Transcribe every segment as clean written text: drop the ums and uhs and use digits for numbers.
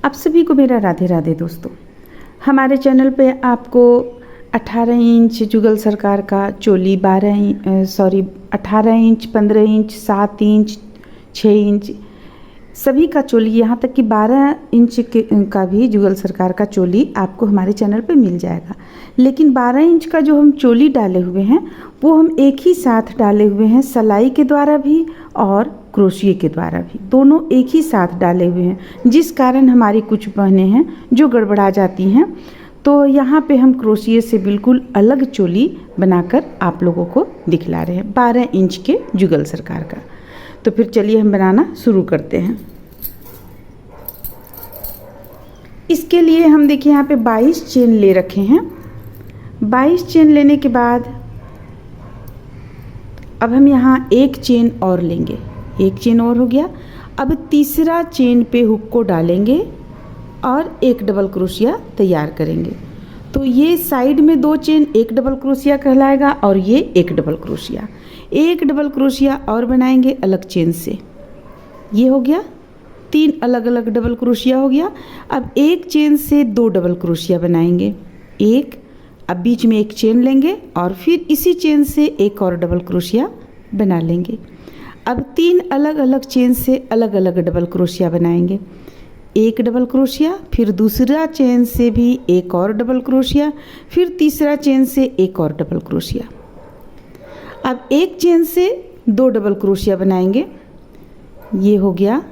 आप सभी को मेरा राधे राधे दोस्तों। हमारे चैनल पे आपको 18 इंच जुगल सरकार का चोली 18 इंच, 15 इंच, 7 इंच, 6 इंच सभी का चोली, यहाँ तक कि 12 इंच का भी जुगल सरकार का चोली आपको हमारे चैनल पे मिल जाएगा। लेकिन 12 इंच का जो हम चोली डाले हुए हैं वो हम एक ही साथ डाले हुए हैं, सलाई के द्वारा भी और क्रोशिये के द्वारा भी, दोनों एक ही साथ डाले हुए हैं, जिस कारण हमारी कुछ बहनें हैं जो गड़बड़ा जाती हैं। तो यहाँ पे हम क्रोशिये से बिल्कुल अलग चोली बनाकर आप लोगों को दिखला रहे हैं 12 इंच के जुगल सरकार का। तो फिर चलिए हम बनाना शुरू करते हैं। इसके लिए हम देखिए यहाँ पे 22 चेन ले रखे हैं। 22 चेन लेने के बाद अब हम यहाँ एक चेन और लेंगे, एक चेन और हो गया। अब तीसरा चेन पे हुक को डालेंगे और एक डबल क्रोशिया तैयार करेंगे। तो ये साइड में 2 चेन एक डबल क्रोशिया कहलाएगा और ये एक डबल क्रोशिया, एक डबल क्रोशिया और बनाएंगे अलग चेन से। ये हो गया 3 अलग अलग डबल क्रोशिया हो गया। अब एक चेन से 2 डबल क्रोशिया बनाएंगे, एक, अब बीच में एक चेन लेंगे और फिर इसी चेन से एक और डबल क्रोशिया बना लेंगे। अब 3 अलग अलग चेन से अलग अलग डबल क्रोशिया बनाएंगे, एक डबल क्रोशिया, फिर दूसरा चेन से भी एक और डबल क्रोशिया, फिर तीसरा चेन से एक और डबल क्रोशिया। अब एक चेन से 2 डबल क्रोशिया बनाएंगे, ये हो गया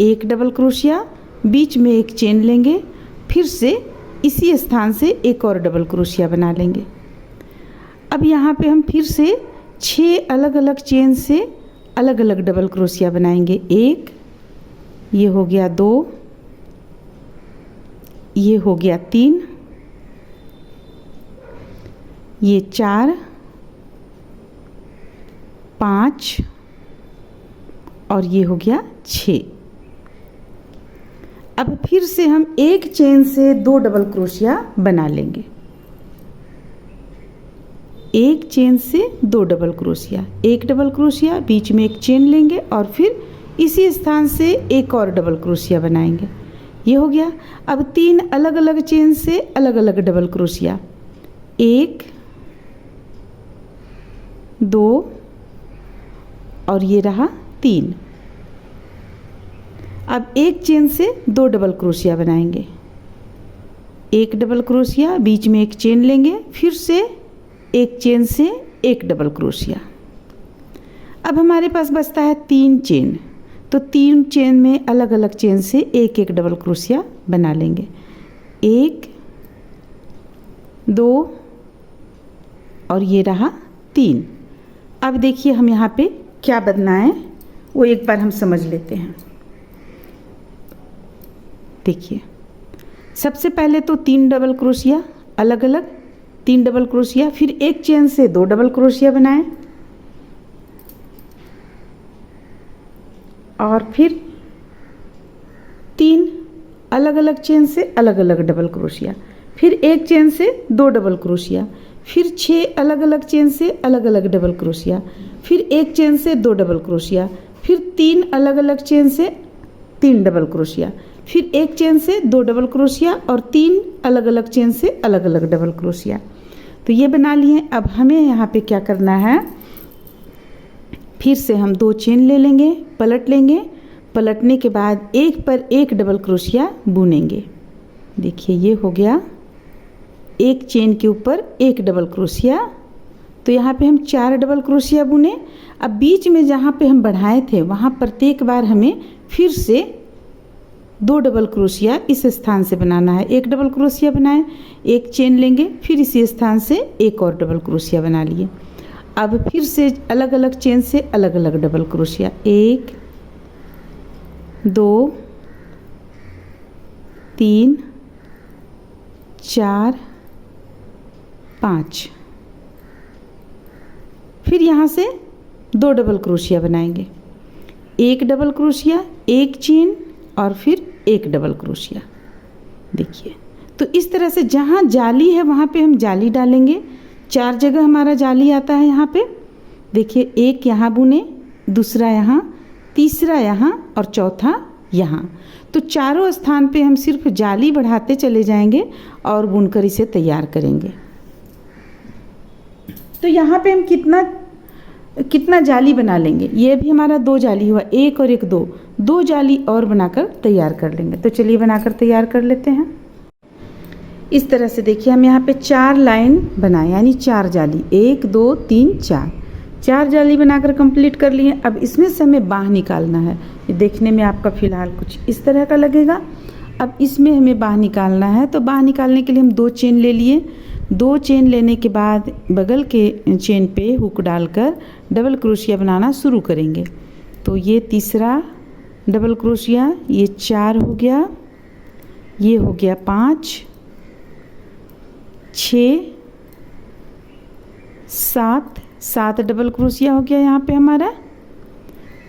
एक डबल क्रोशिया, बीच में एक चेन लेंगे, फिर से इसी स्थान से एक और डबल क्रोशिया बना लेंगे। अब यहाँ पे हम फिर से 6 अलग अलग चेन से अलग अलग डबल क्रोशिया बनाएंगे, एक, ये हो गया 2, ये हो गया 3, ये 4, 5 और ये हो गया 6। अब फिर से हम एक चेन से 2 डबल क्रोशिया बना लेंगे, एक चेन से 2 डबल क्रोशिया, एक डबल क्रोशिया, बीच में एक चेन लेंगे और फिर इसी स्थान से एक और डबल क्रोशिया बनाएंगे, ये हो गया। अब 3 अलग अलग चेन से अलग अलग डबल क्रोशिया, 1, 2 और ये रहा 3। अब एक चेन से 2 डबल क्रोशिया बनाएंगे, एक डबल क्रोशिया, बीच में एक चेन लेंगे, फिर से एक चेन से एक डबल क्रोशिया। अब हमारे पास बचता है 3 चेन, तो 3 चेन में अलग अलग चेन से एक एक डबल क्रोशिया बना लेंगे, 1, 2 और ये रहा 3। अब देखिए हम यहाँ पे क्या बदलना है वो एक बार हम समझ लेते हैं। देखिए सबसे पहले तो 3 डबल क्रोशिया अलग अलग, 3 डबल क्रोशिया, फिर एक चेन से 2 डबल क्रोशिया बनाएं और फिर 3 अलग अलग चेन से अलग अलग डबल क्रोशिया, फिर एक चेन से 2 डबल क्रोशिया, फिर 6 अलग अलग चेन से अलग अलग डबल क्रोशिया, फिर एक चेन से 2 डबल क्रोशिया, फिर 3 अलग अलग चेन से 3 डबल क्रोशिया, फिर एक चेन से 2 डबल क्रोशिया और 3 अलग अलग चेन से अलग अलग डबल क्रोशिया। तो ये बना लिए। अब हमें यहाँ पे क्या करना है, फिर से हम 2 चेन ले लेंगे, पलट लेंगे, पलटने के बाद एक पर एक डबल क्रोशिया बुनेंगे। देखिए ये हो गया एक चेन के ऊपर एक डबल क्रोशिया, तो यहाँ पे हम 4 डबल क्रोशिया बुने। अब बीच में जहाँ पे हम बढ़ाए थे वहाँ प्रत्येक बार हमें फिर से 2 डबल क्रोशिया इस स्थान से बनाना है, एक डबल क्रोशिया बनाए, एक चेन लेंगे, फिर इसी स्थान से एक और डबल क्रोशिया बना लिए। अब फिर से अलग अलग चेन से अलग अलग डबल क्रोशिया, 1, 2, 3, 4, 5, फिर यहाँ से 2 डबल क्रोशिया बनाएंगे, एक डबल क्रोशिया, एक चेन और फिर एक डबल क्रोशिया। देखिए तो इस तरह से जहाँ जाली है वहाँ पे हम जाली डालेंगे, 4 जगह हमारा जाली आता है यहाँ पे। देखिए एक यहाँ बुने, दूसरा यहाँ, तीसरा यहाँ और चौथा यहाँ। तो चारों स्थान पे हम सिर्फ जाली बढ़ाते चले जाएंगे और बुनकर इसे तैयार करेंगे। तो यहाँ पे हम कितना जाली बना लेंगे, ये भी हमारा 2 जाली हुआ, 1 और 1 2 जाली और बनाकर तैयार कर लेंगे। तो चलिए बनाकर तैयार कर लेते हैं। इस तरह से देखिए हम यहाँ पे 4 लाइन बनाए, यानी 4 जाली, 1 2 3 4 जाली बनाकर कंप्लीट कर लिए। अब इसमें से हमें बाँह निकालना है। ये देखने में आपका फ़िलहाल कुछ इस तरह का लगेगा। अब इसमें हमें बाँह निकालना है, तो बाँह निकालने के लिए हम 2 चेन ले लिए। 2 चेन लेने के बाद बगल के चेन पे हुक डालकर डबल क्रोशिया बनाना शुरू करेंगे। तो ये तीसरा डबल क्रोशिया, ये 4 हो गया, ये हो गया 5 6 7 डबल क्रोशिया हो गया यहाँ पे हमारा।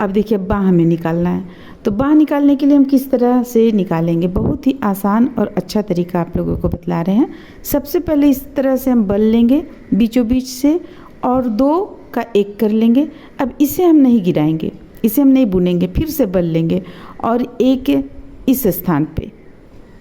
अब देखिए बाँह हमें निकालना है। तो बाँह निकालने के लिए हम किस तरह से निकालेंगे, बहुत ही आसान और अच्छा तरीका आप लोगों को बतला रहे हैं। सबसे पहले इस तरह से हम बल लेंगे बीचों बीच से और 2 का 1 कर लेंगे। अब इसे हम नहीं गिराएंगे, इसे हम नहीं बुनेंगे, फिर से बल लेंगे और 1 इस स्थान पे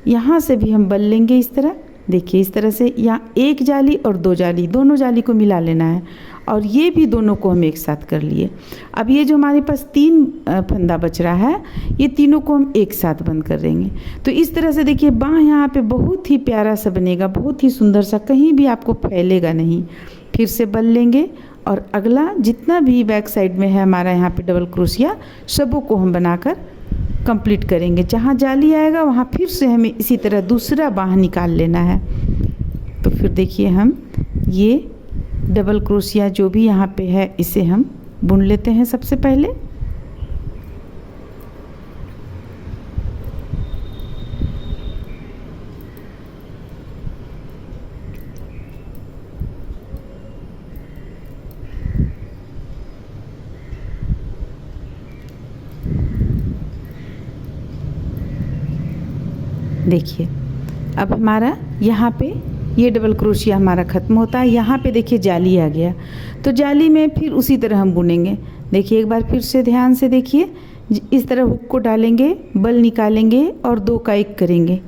यहाँ से भी हम बल लेंगे इस तरह। देखिए इस तरह से यहाँ 1 जाली और 2 जाली, दोनों जाली को मिला लेना है और ये भी दोनों को हम एक साथ कर लिए। अब ये जो हमारे पास 3 फंदा बच रहा है, ये तीनों को हम एक साथ बंद कर देंगे। तो इस तरह से देखिए बाँह यहाँ पे बहुत ही प्यारा सा बनेगा, बहुत ही सुंदर सा, कहीं भी आपको फैलेगा नहीं। फिर से बल लेंगे और अगला जितना भी बैक साइड में है हमारा यहाँ पे डबल क्रोशिया, सबों को हम बनाकर कंप्लीट करेंगे। जहाँ जाली आएगा वहाँ फिर से हमें इसी तरह दूसरा बाँह निकाल लेना है। तो फिर देखिए हम ये डबल क्रोशिया जो भी यहाँ पे है इसे हम बुन लेते हैं सबसे पहले। देखिए अब हमारा यहाँ पे ये डबल क्रोशिया हमारा ख़त्म होता है। यहाँ पे देखिए जाली आ गया, तो जाली में फिर उसी तरह हम बुनेंगे। देखिए एक बार फिर से ध्यान से देखिए, इस तरह हुक को डालेंगे, बल निकालेंगे और 2 का 1 करेंगे।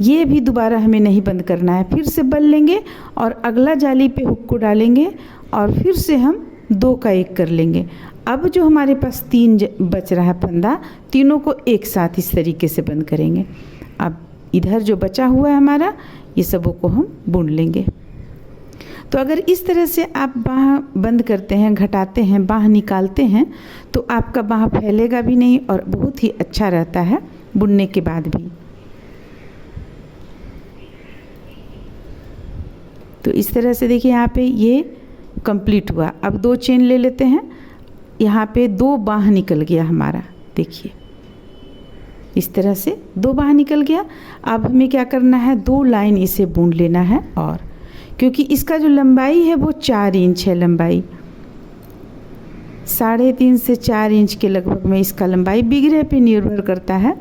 ये भी दोबारा हमें नहीं बंद करना है, फिर से बल लेंगे और अगला जाली पे हुक को डालेंगे और फिर से हम 2 का 1 कर लेंगे। अब जो हमारे पास 3 बच रहा है फंदा, तीनों को एक साथ इस तरीके से बंद करेंगे। अब इधर जो बचा हुआ है हमारा, ये सबों को हम बुन लेंगे। तो अगर इस तरह से आप बाँह बंद करते हैं, घटाते हैं, बाँह निकालते हैं, तो आपका बाँह फैलेगा भी नहीं और बहुत ही अच्छा रहता है बुनने के बाद भी। तो इस तरह से देखिए यहाँ पे ये कंप्लीट हुआ। अब 2 चेन ले लेते हैं, यहाँ पे 2 बाँह निकल गया हमारा। देखिए इस तरह से 2 बाँह निकल गया। अब हमें क्या करना है, 2 लाइन इसे बुन लेना है। और क्योंकि इसका जो लंबाई है वो 4 इंच है, लंबाई 3.5 से 4 इंच के लगभग में इसका लंबाई, बिगड़े पे निर्भर करता है।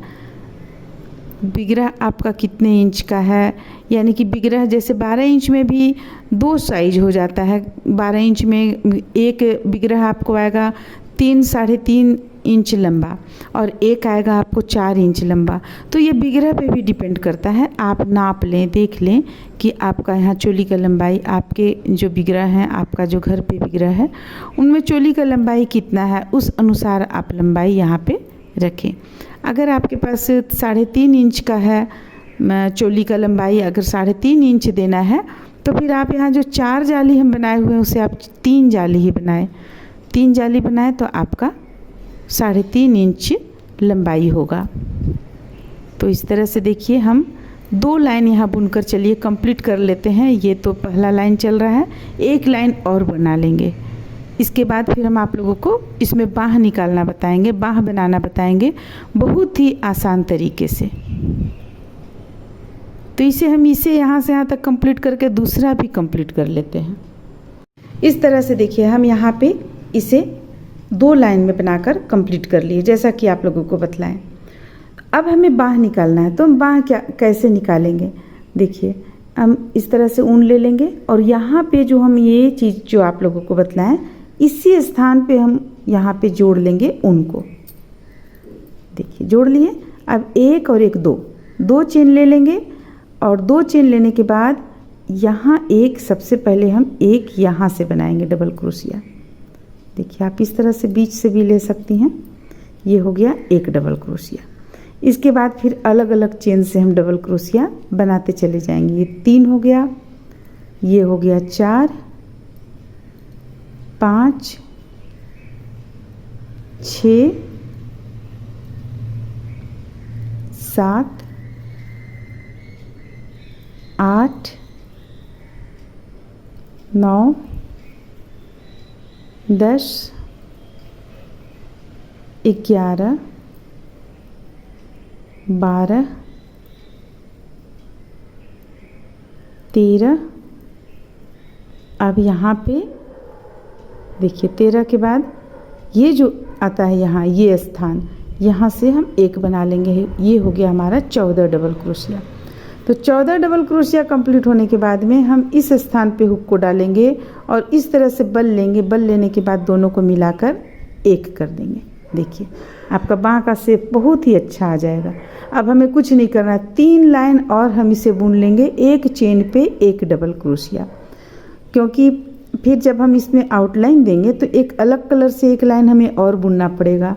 बिगड़ा आपका कितने इंच का है, यानी कि बिगड़ा जैसे 12 इंच में भी 2 साइज हो जाता है। 12 इंच में एक बिगड़ा आपको आएगा 3-3.5 इंच लंबा और एक आएगा आपको 4 इंच लंबा। तो ये बिगड़ा पे भी डिपेंड करता है। आप नाप लें, देख लें कि आपका यहाँ चोली का लंबाई, आपके जो बिगड़ा है, आपका जो घर पे बिगड़ा है, उनमें चोली का लंबाई कितना है, उस अनुसार आप लंबाई यहाँ पे रखें। अगर आपके पास 3.5 इंच का है चोली का लंबाई, अगर 3.5 इंच देना है, तो फिर आप यहाँ जो 4 जाली हम बनाए हुए हैं उसे आप 3 जाली ही बनाएं। 3 जाली बनाए तो आपका 3.5 इंच लंबाई होगा। तो इस तरह से देखिए हम 2 लाइन यहाँ बुनकर चलिए कंप्लीट कर लेते हैं। ये तो पहला लाइन चल रहा है, 1 लाइन और बना लेंगे। इसके बाद फिर हम आप लोगों को इसमें बाँह निकालना बताएंगे, बाँह बनाना बताएंगे बहुत ही आसान तरीके से। तो इसे यहाँ से यहाँ तक कंप्लीट करके दूसरा भी कंप्लीट कर लेते हैं। इस तरह से देखिए हम यहाँ पे इसे 2 लाइन में बनाकर कंप्लीट कर लिए, जैसा कि आप लोगों को बतलाएं। अब हमें बाँह निकालना है, तो हम बाँह कैसे निकालेंगे, देखिए हम इस तरह से ऊन ले लेंगे और यहाँ पे जो हम ये चीज़ जो आप लोगों को बतलाएं, इसी स्थान पे हम यहाँ पे जोड़ लेंगे ऊन को। देखिए जोड़ लिए। अब एक और एक दो चेन ले लेंगे और 2 चेन लेने के बाद यहाँ एक सबसे पहले हम एक यहाँ से बनाएंगे डबल क्रोशिया। देखिए आप इस तरह से बीच से भी ले सकती हैं। ये हो गया एक डबल क्रोशिया। इसके बाद फिर अलग अलग चेन से हम डबल क्रोशिया बनाते चले जाएंगे। ये 3 हो गया, ये हो गया 4, 5, 6, 7, 8, 9, 10, 11, 12, 13। अब यहाँ पे देखिए 13 के बाद ये जो आता है यहाँ ये स्थान, यहाँ से हम एक बना लेंगे। ये हो गया हमारा 14 डबल क्रोशिया। तो 14 डबल क्रोशिया कंप्लीट होने के बाद में हम इस स्थान पे हुक को डालेंगे और इस तरह से बल लेंगे। बल लेने के बाद दोनों को मिलाकर एक कर देंगे। देखिए आपका बाँह का शेप बहुत ही अच्छा आ जाएगा। अब हमें कुछ नहीं करना, 3 लाइन और हम इसे बुन लेंगे एक चेन पे एक डबल क्रोशिया, क्योंकि फिर जब हम इसमें आउटलाइन देंगे तो एक अलग कलर से एक लाइन हमें और बुनना पड़ेगा।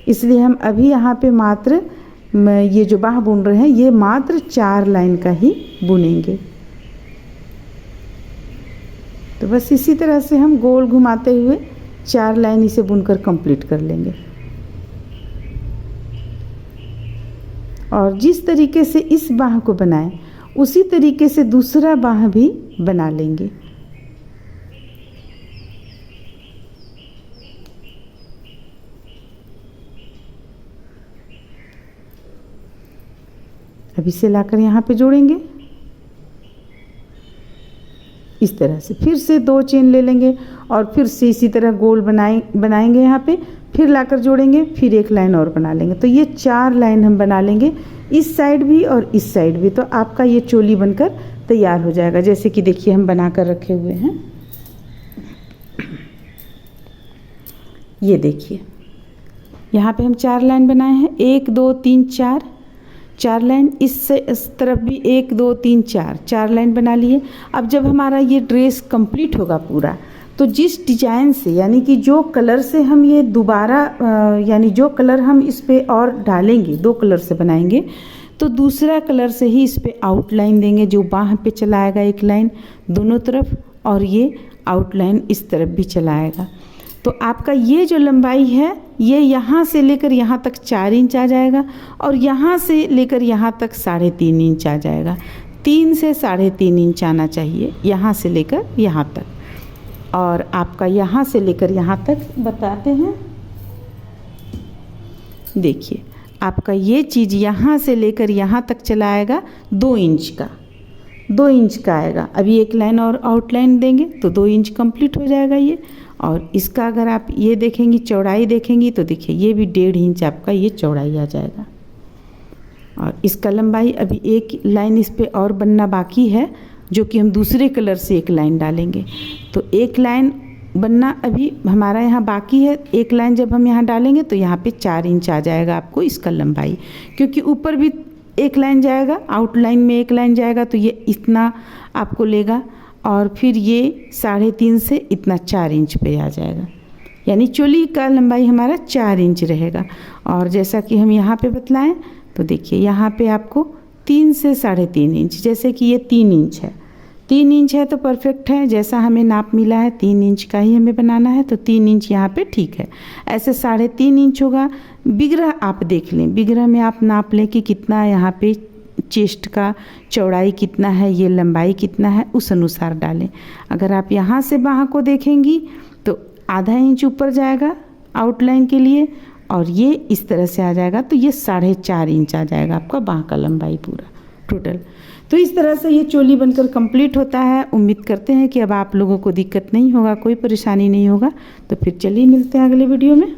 इसलिए हम अभी यहाँ पे मात्र ये जो बाँह बुन रहे हैं ये मात्र 4 लाइन का ही बुनेंगे। तो बस इसी तरह से हम गोल घुमाते हुए 4 लाइन इसे बुनकर कंप्लीट कर लेंगे। और जिस तरीके से इस बाँह को बनाएं उसी तरीके से दूसरा बाँह भी बना लेंगे। अब इसे लाकर यहाँ पे जोड़ेंगे इस तरह से। फिर से 2 चेन ले लेंगे और फिर से इसी तरह गोल बनाएंगे यहाँ पे, फिर लाकर जोड़ेंगे, फिर एक लाइन और बना लेंगे। तो ये 4 लाइन हम बना लेंगे, इस साइड भी और इस साइड भी। तो आपका ये चोली बनकर तैयार हो जाएगा। जैसे कि देखिए हम बना कर रखे हुए हैं। ये देखिए यहाँ पे हम 4 लाइन बनाए हैं, 1 2 3 4 लाइन। इस तरफ भी 1 2 3 4 लाइन बना लिए। अब जब हमारा ये ड्रेस कंप्लीट होगा पूरा, तो जिस डिजाइन से यानी कि जो कलर से हम ये दोबारा यानी जो कलर हम इस पे और डालेंगे, 2 कलर से बनाएंगे, तो दूसरा कलर से ही इस पे आउटलाइन देंगे। जो बाँह पे चलाएगा एक लाइन दोनों तरफ, और ये आउटलाइन इस तरफ भी चलाएगा। तो आपका ये जो लंबाई है ये यहाँ से लेकर यहाँ तक 4 इंच आ जाएगा और यहाँ से लेकर यहाँ तक 3.5 इंच आ जाएगा। 3 से 3.5 इंच आना चाहिए यहाँ से लेकर यहाँ तक। और आपका यहाँ से लेकर यहाँ तक बताते हैं। देखिए आपका ये चीज़ यहाँ से लेकर यहाँ तक चला आएगा 2 इंच का आएगा। अभी एक लाइन और आउटलाइन देंगे तो 2 इंच कंप्लीट हो जाएगा ये। और इसका अगर आप ये देखेंगी, चौड़ाई देखेंगी, तो देखिए ये भी 1.5 इंच आपका ये चौड़ाई आ जाएगा। और इसका लंबाई अभी एक लाइन इस पे और बनना बाकी है, जो कि हम दूसरे कलर से एक लाइन डालेंगे। तो एक लाइन बनना अभी हमारा यहाँ बाकी है। एक लाइन जब हम यहाँ डालेंगे तो यहाँ पे 4 इंच आ जाएगा आपको इसका लंबाई, क्योंकि ऊपर भी एक लाइन जाएगा, आउटलाइन में एक लाइन जाएगा, तो ये इतना आपको लेगा। और फिर ये 3.5 से इतना 4 इंच पे आ जाएगा, यानी चोली का लंबाई हमारा 4 इंच रहेगा। और जैसा कि हम यहाँ पे बतलाएं तो देखिए यहाँ पे आपको 3 से 3.5 इंच, जैसे कि ये 3 इंच है, 3 इंच है तो परफेक्ट है। जैसा हमें नाप मिला है 3 इंच का ही हमें बनाना है, तो 3 इंच यहाँ पे ठीक है। ऐसे 3.5 इंच होगा। बिगरह आप देख लें, बिगरह में आप नाप लें कि कितना यहाँ पे चेस्ट का चौड़ाई कितना है, ये लंबाई कितना है, उस अनुसार डालें। अगर आप यहाँ से बाँह को देखेंगी तो आधा इंच ऊपर जाएगा आउटलाइन के लिए, और ये इस तरह से आ जाएगा, तो ये 4.5 इंच आ जाएगा आपका बाँह का लंबाई पूरा टोटल। तो इस तरह से ये चोली बनकर कंप्लीट होता है। उम्मीद करते हैं कि अब आप लोगों को दिक्कत नहीं होगा, कोई परेशानी नहीं होगा। तो फिर चलिए मिलते हैं अगले वीडियो में।